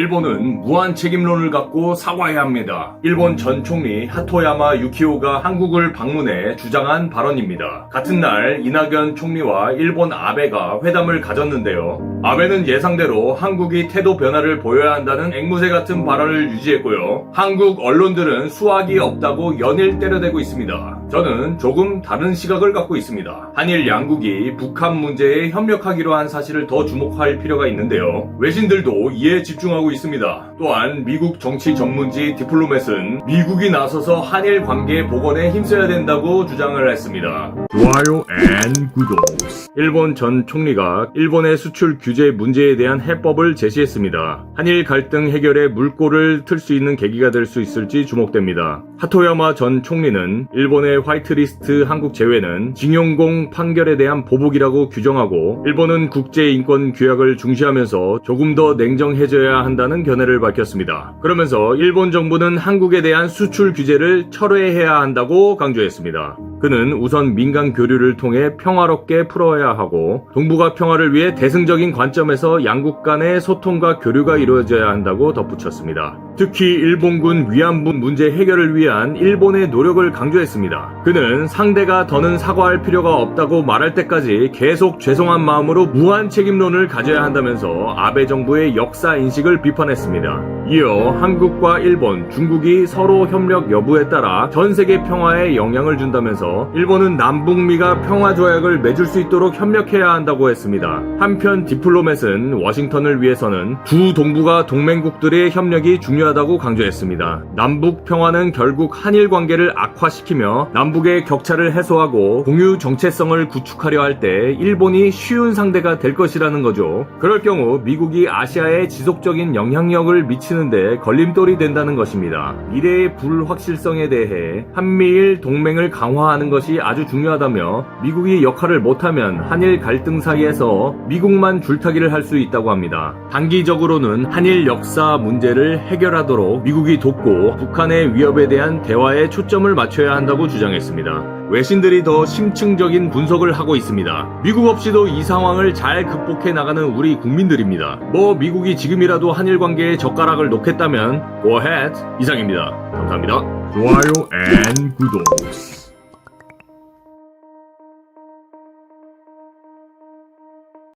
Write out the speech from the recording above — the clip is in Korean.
일본은 무한 책임론을 갖고 사과해야 합니다. 일본 전 총리 하토야마 유키오가 한국을 방문해 주장한 발언입니다. 같은 날 이낙연 총리와 일본 아베가 회담을 가졌는데요. 아베는 예상대로 한국이 태도 변화를 보여야 한다는 앵무새 같은 발언을 유지했고요. 한국 언론들은 수학이 없다고 연일 때려대고 있습니다. 저는 조금 다른 시각을 갖고 있습니다. 한일 양국이 북한 문제에 협력하기로 한 사실을 더 주목할 필요가 있는데요. 외신들도 이에 집중하고 있습니다. 또한 미국 정치 전문지 디플로맷은 미국이 나서서 한일 관계 복원에 힘써야 된다고 주장을 했습니다. 좋아요 앤 구독. 일본 전 총리가 일본의 수출 규제 문제에 대한 해법을 제시했습니다. 한일 갈등 해결에 물꼬를 틀 수 있는 계기가 될 수 있을지 주목됩니다. 하토야마 전 총리는 일본의 화이트리스트 한국 제외는 징용공 판결에 대한 보복이라고 규정하고 일본은 국제인권 규약을 중시하면서 조금 더 냉정해져야 한다는 견해를 밝혔습니다. 그러면서 일본 정부는 한국에 대한 수출 규제를 철회해야 한다고 강조했습니다. 그는 우선 민간 교류를 통해 평화롭게 풀어야 하고 동북아 평화를 위해 대승적인 관점에서 양국 간의 소통과 교류가 이루어져야 한다고 덧붙였습니다. 특히 일본군 위안부 문제 해결을 위한 일본의 노력을 강조했습니다. 그는 상대가 더는 사과할 필요가 없다고 말할 때까지 계속 죄송한 마음으로 무한 책임론을 가져야 한다면서 아베 정부의 역사 인식을 비판했습니다. 이어 한국과 일본, 중국이 서로 협력 여부에 따라 전 세계 평화에 영향을 준다면서 일본은 남북미가 평화조약을 맺을 수 있도록 협력해야 한다고 했습니다. 한편 디플로맷은 워싱턴을 위해서는 두 동북아 동맹국들의 협력이 중요하다고 강조했습니다. 남북 평화는 결국 한일 관계를 악화시키며 남북의 격차를 해소하고 공유 정체성을 구축하려 할 때 일본이 쉬운 상대가 될 것이라는 거죠. 그럴 경우 미국이 아시아에 지속적인 영향력을 미치는데 걸림돌이 된다는 것입니다. 미래의 불확실성에 대해 한미일 동맹을 강화하는 것이 아주 중요하다며 미국이 역할을 못하면 한일 갈등 사이에서 미국만 줄타기를 할 수 있다고 합니다. 단기적으로는 한일 역사 문제를 해결하도록 미국이 돕고 북한의 위협에 대한 대화에 초점을 맞춰야 한다고 주장했습니다. 외신들이 더 심층적인 분석을 하고 있습니다. 미국 없이도 이 상황을 잘 극복해 나가는 우리 국민들입니다. 미국이 지금이라도 한일 관계에 젓가락을 놓겠다면 go ahead. 이상입니다. 감사합니다. 좋아요 앤 구독.